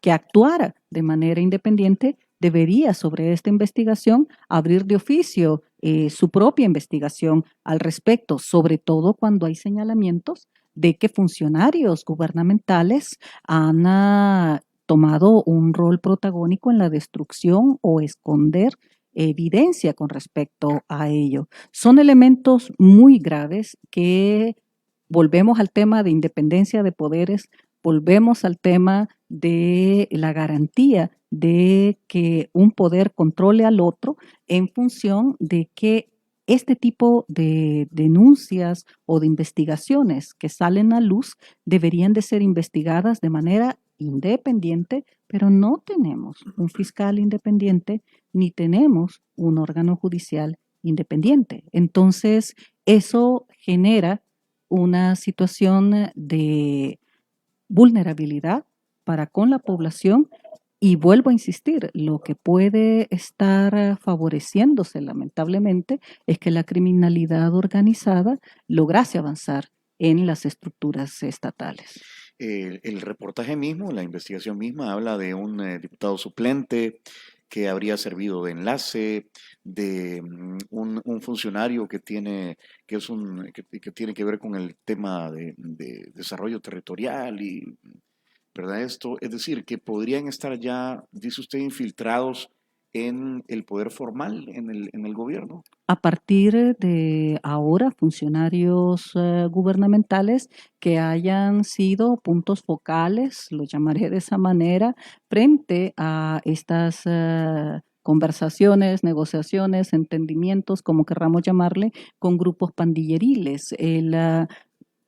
que actuara de manera independiente, debería sobre esta investigación abrir de oficio su propia investigación al respecto, sobre todo cuando hay señalamientos de que funcionarios gubernamentales han tomado un rol protagónico en la destrucción o esconder evidencia con respecto a ello. Son elementos muy graves que volvemos al tema de independencia de poderes, volvemos al tema de la garantía de que un poder controle al otro en función de que este tipo de denuncias o de investigaciones que salen a luz deberían de ser investigadas de manera independiente, pero no tenemos un fiscal independiente ni tenemos un órgano judicial independiente. Entonces, eso genera una situación de vulnerabilidad para con la población y vuelvo a insistir, lo que puede estar favoreciéndose lamentablemente es que la criminalidad organizada lograse avanzar en las estructuras estatales. El reportaje mismo, la investigación misma, habla de un diputado suplente que habría servido de enlace, de un funcionario que tiene que ver con el tema de desarrollo territorial y, ¿verdad? Esto, es decir, que podrían estar ya, dice usted, infiltrados en el poder formal, en el gobierno. A partir de ahora, funcionarios gubernamentales que hayan sido puntos focales, lo llamaré de esa manera, frente a estas conversaciones, negociaciones, entendimientos, como querramos llamarle, con grupos pandilleriles.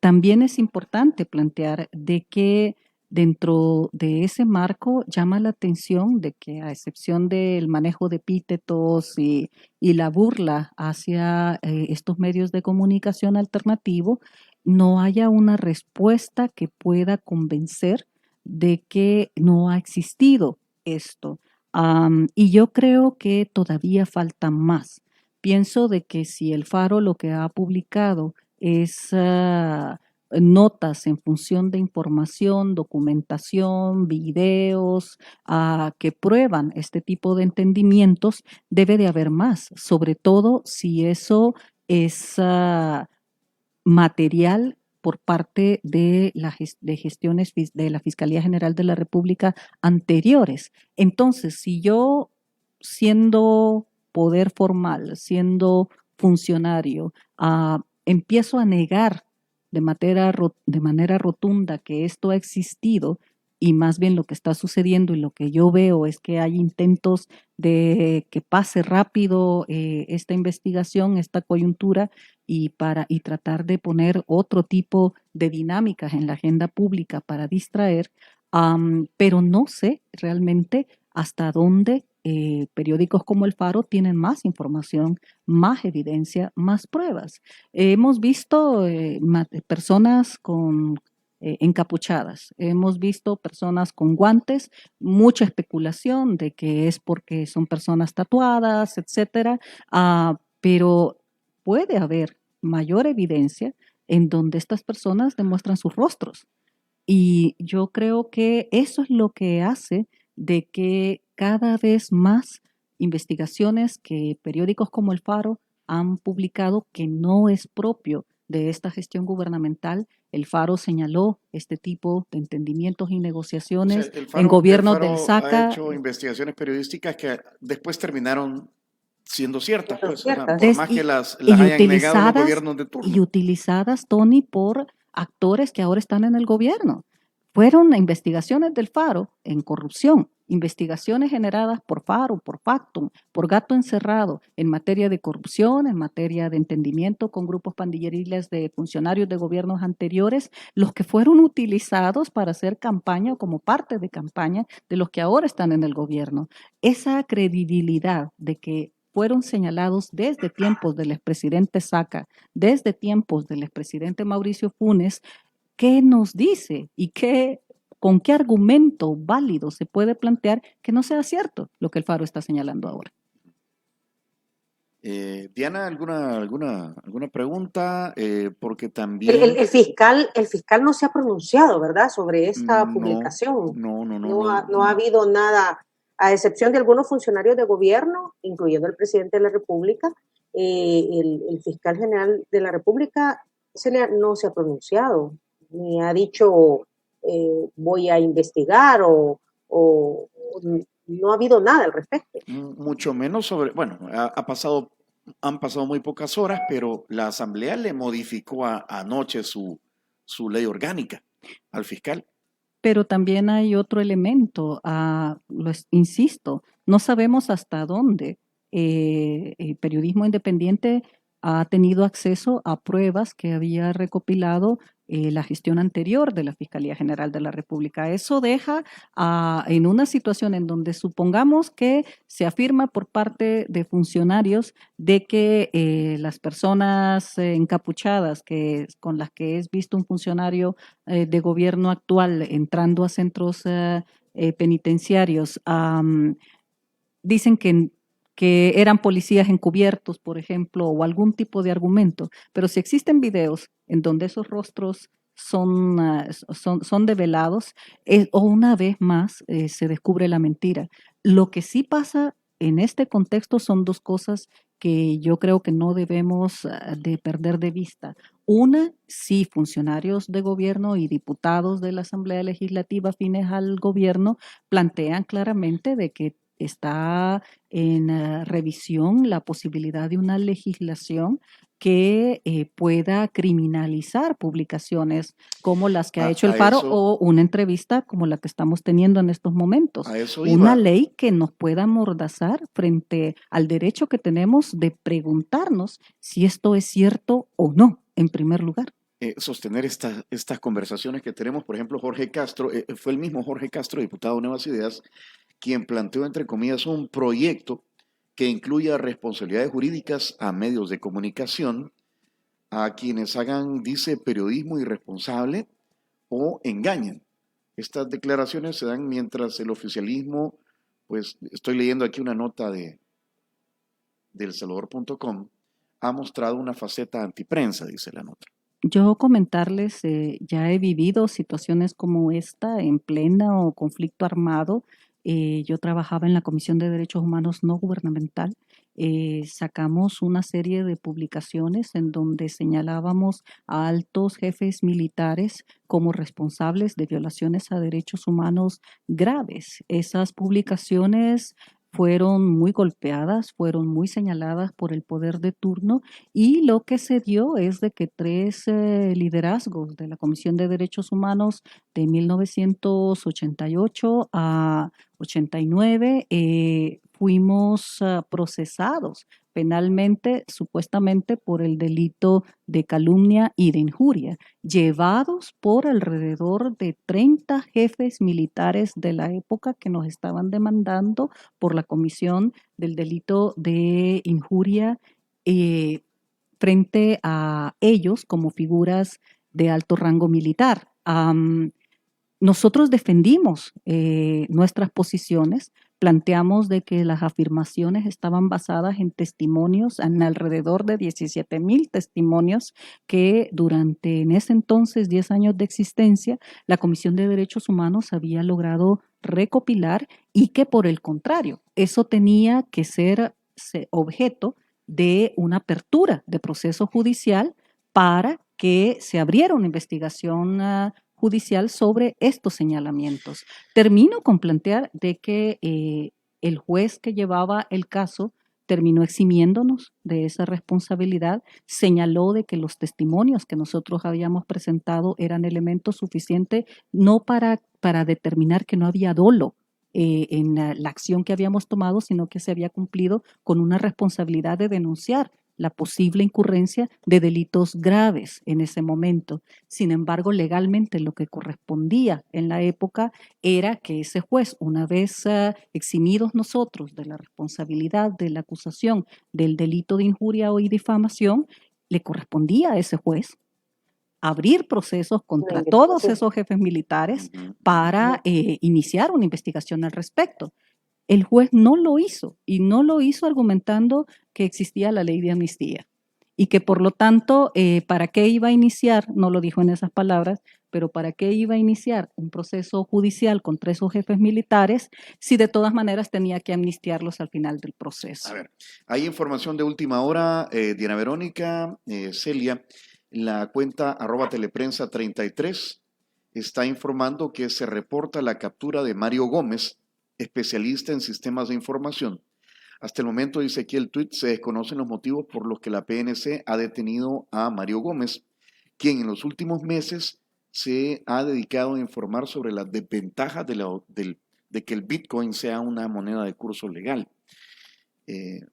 También es importante plantear de que dentro de ese marco llama la atención de que a excepción del manejo de epítetos y la burla hacia estos medios de comunicación alternativo, no haya una respuesta que pueda convencer de que no ha existido esto. Y yo creo que todavía falta más. Pienso de que si el Faro lo que ha publicado es notas en función de información, documentación, videos que prueban este tipo de entendimientos, debe de haber más, sobre todo si eso es material por parte de de gestiones de la Fiscalía General de la República anteriores. Entonces, si yo, siendo poder formal, siendo funcionario, empiezo a negar de manera rotunda que esto ha existido y más bien lo que está sucediendo y lo que yo veo es que hay intentos de que pase rápido esta investigación, esta coyuntura y tratar de poner otro tipo de dinámicas en la agenda pública para distraer, pero no sé realmente hasta dónde periódicos como El Faro tienen más información, más evidencia, más pruebas. Hemos visto personas encapuchadas, hemos visto personas con guantes, mucha especulación de que es porque son personas tatuadas, etcétera, pero puede haber mayor evidencia en donde estas personas demuestran sus rostros. Y yo creo que eso es lo que hace de que cada vez más investigaciones que periódicos como El Faro han publicado que no es propio de esta gestión gubernamental. El Faro señaló este tipo de entendimientos y negociaciones en gobiernos del SACA. Ha hecho investigaciones periodísticas que después terminaron siendo ciertas, pues, Ciertas. por más que las hayan negado los gobiernos de turno. Y utilizadas, Tony, por actores que ahora están en el gobierno. Fueron investigaciones del Faro en corrupción, investigaciones generadas por Faro, por Factum, por Gato Encerrado, en materia de corrupción, en materia de entendimiento con grupos pandilleriles de funcionarios de gobiernos anteriores, los que fueron utilizados para hacer campaña o como parte de campaña de los que ahora están en el gobierno. Esa credibilidad de que fueron señalados desde tiempos del expresidente Saca, desde tiempos del expresidente Mauricio Funes, ¿qué nos dice y con qué argumento válido se puede plantear que no sea cierto lo que el Faro está señalando ahora? Diana, ¿alguna pregunta? Porque El, también el fiscal no se ha pronunciado, ¿verdad?, sobre esta no, publicación. no. No ha habido nada, a excepción de algunos funcionarios de gobierno, incluyendo el presidente de la República. El fiscal general de la República no se ha pronunciado, ni ha dicho voy a investigar o no ha habido nada al respecto. Mucho menos sobre, bueno, han pasado muy pocas horas, pero la Asamblea le modificó anoche su ley orgánica al fiscal. Pero también hay otro elemento, insisto, no sabemos hasta dónde el periodismo independiente ha tenido acceso a pruebas que había recopilado la gestión anterior de la Fiscalía General de la República. Eso deja en una situación en donde supongamos que se afirma por parte de funcionarios de que las personas encapuchadas con las que es visto un funcionario de gobierno actual entrando a centros penitenciarios dicen que eran policías encubiertos, por ejemplo, o algún tipo de argumento, pero si existen videos en donde esos rostros son develados, o una vez más se descubre la mentira. Lo que sí pasa en este contexto son dos cosas que yo creo que no debemos de perder de vista. Una, sí, funcionarios de gobierno y diputados de la Asamblea Legislativa afines al gobierno plantean claramente de que está en revisión la posibilidad de una legislación que pueda criminalizar publicaciones como las que ha hecho el Faro o una entrevista como la que estamos teniendo en estos momentos. Una ley que nos pueda amordazar frente al derecho que tenemos de preguntarnos si esto es cierto o no, en primer lugar. Sostener estas conversaciones que tenemos, por ejemplo, Jorge Castro, fue el mismo Jorge Castro, diputado de Nuevas Ideas, quien planteó, entre comillas, un proyecto que incluya responsabilidades jurídicas a medios de comunicación, a quienes hagan, dice, periodismo irresponsable o engañen. Estas declaraciones se dan mientras el oficialismo, pues estoy leyendo aquí una nota de elsalvador.com, ha mostrado una faceta antiprensa, dice la nota. Yo comentarles, ya he vivido situaciones como esta en pleno conflicto armado. Yo trabajaba en la Comisión de Derechos Humanos No Gubernamental. Sacamos una serie de publicaciones en donde señalábamos a altos jefes militares como responsables de violaciones a derechos humanos graves. Esas publicaciones fueron muy golpeadas, fueron muy señaladas por el poder de turno y lo que se dio es de que tres liderazgos de la Comisión de Derechos Humanos de 1988 a 89 fuimos procesados penalmente, supuestamente por el delito de calumnia y de injuria, llevados por alrededor de 30 jefes militares de la época que nos estaban demandando por la comisión del delito de injuria frente a ellos como figuras de alto rango militar. Nosotros defendimos nuestras posiciones, planteamos de que las afirmaciones estaban basadas en testimonios, en alrededor de 17,000 testimonios que durante en ese entonces 10 años de existencia la Comisión de Derechos Humanos había logrado recopilar y que por el contrario, eso tenía que ser objeto de una apertura de proceso judicial para que se abriera una investigación judicial sobre estos señalamientos. Termino con plantear de que el juez que llevaba el caso terminó eximiéndonos de esa responsabilidad, señaló de que los testimonios que nosotros habíamos presentado eran elementos suficientes no para determinar que no había dolo en la acción que habíamos tomado, sino que se había cumplido con una responsabilidad de denunciar la posible incurrencia de delitos graves en ese momento. Sin embargo, legalmente lo que correspondía en la época era que ese juez, una vez eximidos nosotros de la responsabilidad de la acusación del delito de injuria o difamación, le correspondía a ese juez abrir procesos contra todos esos jefes militares para iniciar una investigación al respecto. El juez no lo hizo y no lo hizo argumentando que existía la ley de amnistía y que por lo tanto, ¿para qué iba a iniciar? No lo dijo en esas palabras, pero ¿para qué iba a iniciar un proceso judicial contra esos jefes militares si de todas maneras tenía que amnistiarlos al final del proceso? A ver, hay información de última hora, Diana Verónica, Celia, la cuenta @teleprensa33 está informando que se reporta la captura de Mario Gómez, especialista en sistemas de información. Hasta el momento, dice aquí el tuit, se desconocen los motivos por los que la PNC ha detenido a Mario Gómez, quien en los últimos meses se ha dedicado a informar sobre las desventajas de que el Bitcoin sea una moneda de curso legal.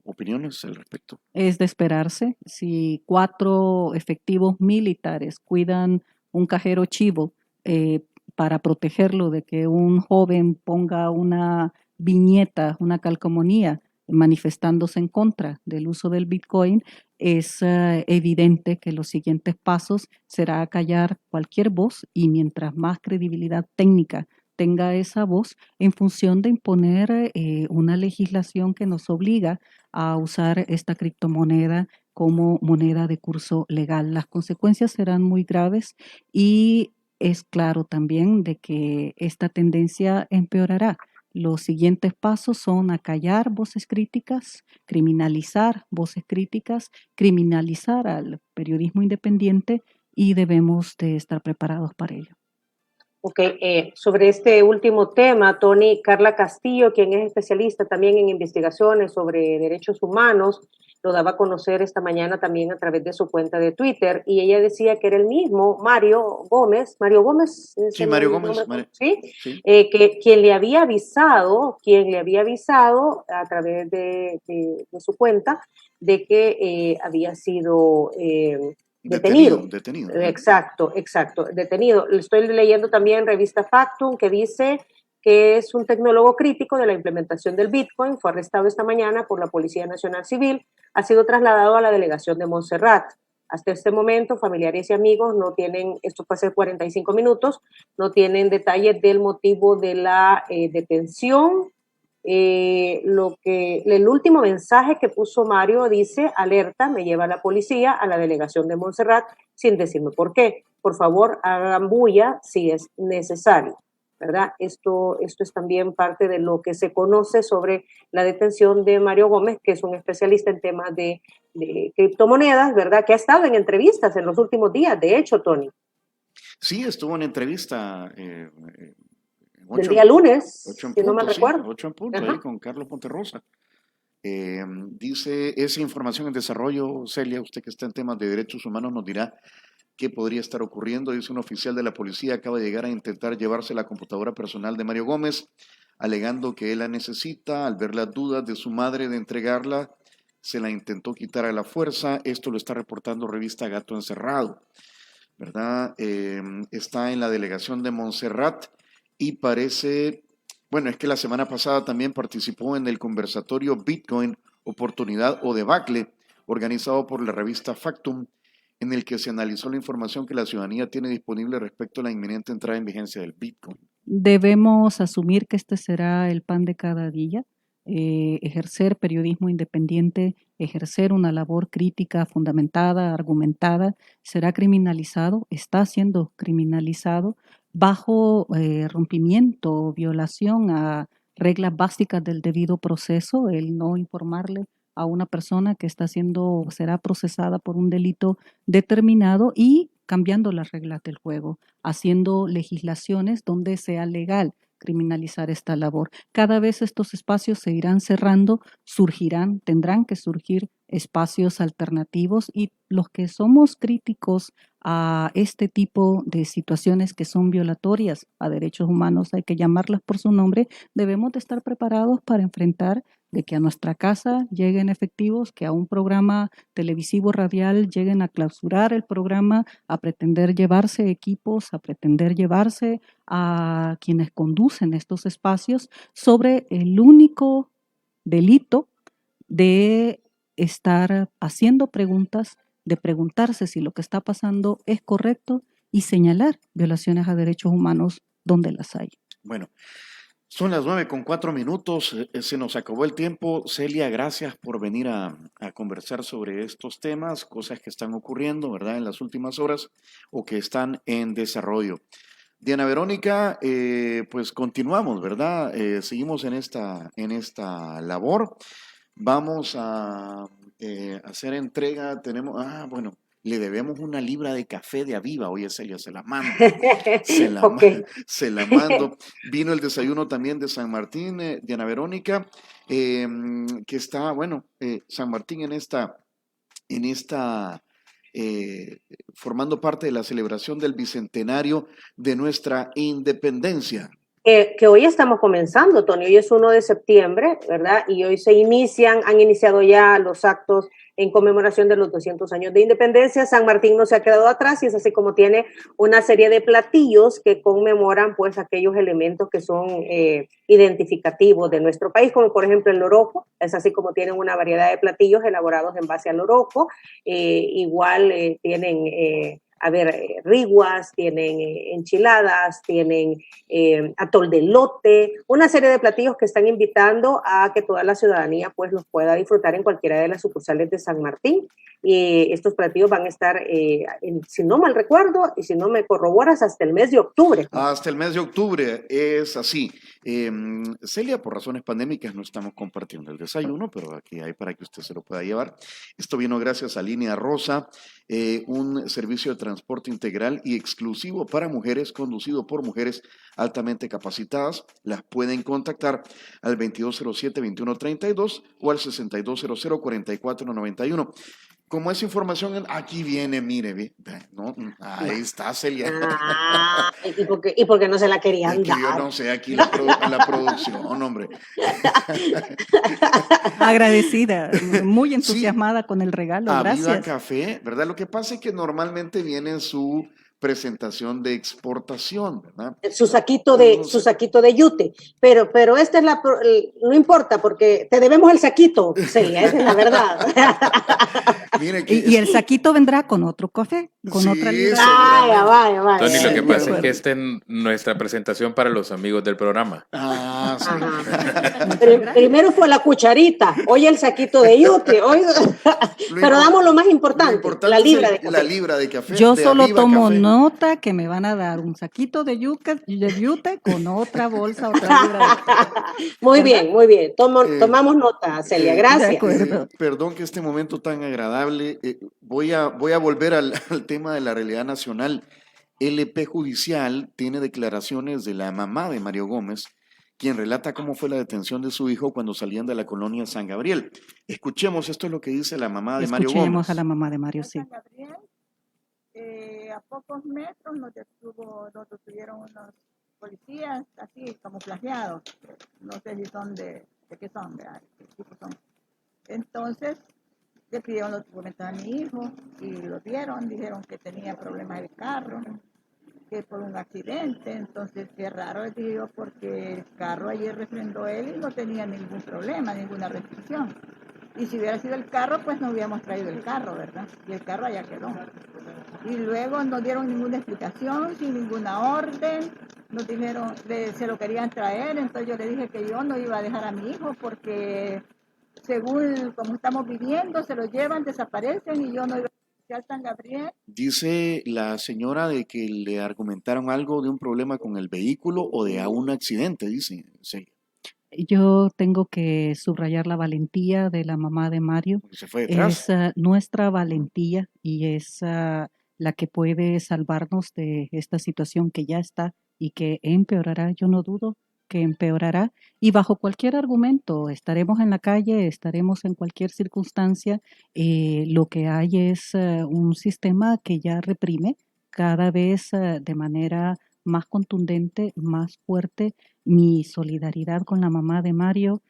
¿Opiniones al respecto? Es de esperarse. Si 4 efectivos militares cuidan un cajero chivo para protegerlo de que un joven ponga una viñeta, una calcomanía manifestándose en contra del uso del Bitcoin, es evidente que los siguientes pasos será acallar cualquier voz y mientras más credibilidad técnica tenga esa voz en función de imponer una legislación que nos obliga a usar esta criptomoneda como moneda de curso legal. Las consecuencias serán muy graves y es claro también de que esta tendencia empeorará. Los siguientes pasos son acallar voces críticas, criminalizar voces críticas, criminalizar al periodismo independiente y debemos de estar preparados para ello. Ok, sobre este último tema, Tony, Carla Castillo, quien es especialista también en investigaciones sobre derechos humanos, lo daba a conocer esta mañana también a través de su cuenta de Twitter, y ella decía que era el mismo Mario Gómez, Sí, Mario Gómez, ¿sí? Sí. Que quien le había avisado a través de su cuenta de que había sido detenido. Exacto, detenido. Le estoy leyendo también revista Factum, que dice que es un tecnólogo crítico de la implementación del Bitcoin, fue arrestado esta mañana por la Policía Nacional Civil, ha sido trasladado a la delegación de Montserrat. Hasta este momento, familiares y amigos no tienen, esto fue hace 45 minutos, no tienen detalles del motivo de la detención. El último mensaje que puso Mario dice: alerta, me lleva la policía a la delegación de Montserrat sin decirme por qué. Por favor, hagan bulla si es necesario, ¿verdad? Esto es también parte de lo que se conoce sobre la detención de Mario Gómez, que es un especialista en temas de criptomonedas, ¿verdad? Que ha estado en entrevistas en los últimos días, de hecho, Tony. Sí, estuvo en entrevista. El día lunes, si no me sí, recuerdo. 8 en punto, ahí con Carlos Ponterosa. Dice, esa información en desarrollo, Celia, usted que está en temas de derechos humanos nos dirá qué podría estar ocurriendo. Dice, un oficial de la policía acaba de llegar a intentar llevarse la computadora personal de Mario Gómez, alegando que él la necesita. Al ver las dudas de su madre de entregarla, se la intentó quitar a la fuerza. Esto lo está reportando revista Gato Encerrado, ¿verdad? Está en la delegación de Montserrat. Y parece, bueno, es que la semana pasada también participó en el conversatorio Bitcoin, Oportunidad o Debacle, organizado por la revista Factum, en el que se analizó la información que la ciudadanía tiene disponible respecto a la inminente entrada en vigencia del Bitcoin. Debemos asumir que este será el pan de cada día. Ejercer periodismo independiente, ejercer una labor crítica, fundamentada, argumentada, será criminalizado, está siendo criminalizado bajo rompimiento, violación a reglas básicas del debido proceso, el no informarle a una persona que será procesada por un delito determinado y cambiando las reglas del juego, haciendo legislaciones donde sea legal criminalizar esta labor. Cada vez estos espacios se irán cerrando, tendrán que surgir espacios alternativos y los que somos críticos a este tipo de situaciones que son violatorias a derechos humanos, hay que llamarlas por su nombre, debemos de estar preparados para enfrentar de que a nuestra casa lleguen efectivos, que a un programa televisivo radial lleguen a clausurar el programa, a pretender llevarse equipos, a pretender llevarse a quienes conducen estos espacios sobre el único delito de estar haciendo preguntas, de preguntarse si lo que está pasando es correcto y señalar violaciones a derechos humanos donde las hay. Bueno, son las 9:04, se nos acabó el tiempo. Celia, gracias por venir a conversar sobre estos temas, cosas que están ocurriendo, ¿verdad?, en las últimas horas o que están en desarrollo. Diana Verónica, pues continuamos, ¿verdad? Seguimos en esta labor. Vamos a hacer entrega, bueno, le debemos una libra de café de Aviva. Oye, Celia, se la mando. Ok. Se la mando. Vino el desayuno también de San Martín, Diana Verónica, que está, bueno, San Martín en esta eh, formando parte de la celebración del bicentenario de nuestra independencia. Que hoy estamos comenzando, Tony, hoy es 1 de septiembre, ¿verdad? Y hoy han iniciado ya los actos en conmemoración de los 200 años de independencia. San Martín no se ha quedado atrás y es así como tiene una serie de platillos que conmemoran pues aquellos elementos que son identificativos de nuestro país, como por ejemplo el loroco, es así como tienen una variedad de platillos elaborados en base al loroco, igual tienen riguas, tienen enchiladas, tienen atol de elote, una serie de platillos que están invitando a que toda la ciudadanía pues los pueda disfrutar en cualquiera de las sucursales de San Martín. Y estos platillos van a estar, si no mal recuerdo, y si no me corroboras, hasta el mes de octubre. Hasta el mes de octubre, es así. Celia, por razones pandémicas no estamos compartiendo el desayuno, pero aquí hay para que usted se lo pueda llevar. Esto vino gracias a Línea Rosa, un servicio de transporte integral y exclusivo para mujeres, conducido por mujeres altamente capacitadas. Las pueden contactar al 2207-2132 o al 6200-4491. Como esa información, aquí viene, mire, ¿no? Ahí está Celia. ¿Y por qué no se la querían Es que yo dar? no sé, aquí en la producción, hombre. Agradecida, muy entusiasmada sí, con el regalo, gracias. Aviva Café, ¿verdad? Lo que pasa es que normalmente viene en su presentación de exportación, ¿verdad? Su saquito de yute, pero esta es no importa porque te debemos el saquito, Celia, esa es la verdad. Mire y el saquito vendrá con otro café, con sí, otra libra. Vaya. Tony, lo que pasa es que esta es nuestra presentación para los amigos del programa. Ah, sí. Primero fue la cucharita, hoy el saquito de yute, pero damos lo más importante, la libra de café. La libra de café. Yo solo tomo nota que me van a dar un saquito de yute con otra bolsa, otra libra. Muy bien. Tomamos nota, Celia, gracias. Perdón que este momento tan agradable. Voy a volver al tema de la realidad nacional. El EP judicial tiene declaraciones de la mamá de Mario Gómez, quien relata cómo fue la detención de su hijo cuando salían de la colonia San Gabriel. Escuchemos, esto es lo que dice la mamá de Mario Gómez. Escuchemos a la mamá de Mario, sí. San Gabriel, a pocos metros nos detuvieron unos policías así camuflajeados, no sé si son de qué son, ¿verdad? ¿Qué tipo son? Entonces le pidieron los documentos a mi hijo y los dieron, dijeron que tenía problemas del carro, que por un accidente. Entonces qué raro, les digo, porque el carro ayer refrendó él y no tenía ningún problema, ninguna restricción. Y si hubiera sido el carro, pues no hubiéramos traído el carro, ¿verdad? Y el carro allá quedó. Y luego no dieron ninguna explicación, sin ninguna orden, nos dijeron, se lo querían traer, entonces yo le dije que yo no iba a dejar a mi hijo porque según como estamos viviendo, se lo llevan, desaparecen y yo no iba a San Gabriel. Dice la señora de que le argumentaron algo de un problema con el vehículo o de un accidente, dice. Sí. Yo tengo que subrayar la valentía de la mamá de Mario. Se fue detrás. Es nuestra valentía y es la que puede salvarnos de esta situación que ya está y que empeorará, yo no dudo que empeorará, y bajo cualquier argumento estaremos en la calle, estaremos en cualquier circunstancia. Lo que hay es un sistema que ya reprime cada vez de manera más contundente, más fuerte. Mi solidaridad con la mamá de Mario,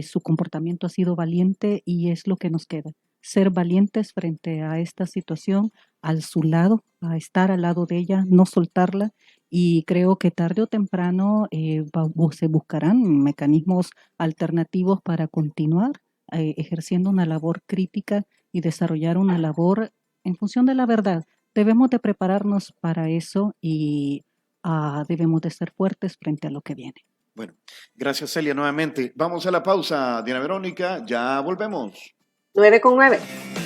su comportamiento ha sido valiente y es lo que nos queda. Ser valientes frente a esta situación, al su lado, a estar al lado de ella, no soltarla, y creo que tarde o temprano se buscarán mecanismos alternativos para continuar ejerciendo una labor crítica y desarrollar una labor en función de la verdad. Debemos de prepararnos para eso y debemos de ser fuertes frente a lo que viene. Bueno, gracias Celia nuevamente. Vamos a la pausa, Diana Verónica, ya volvemos. 9:09.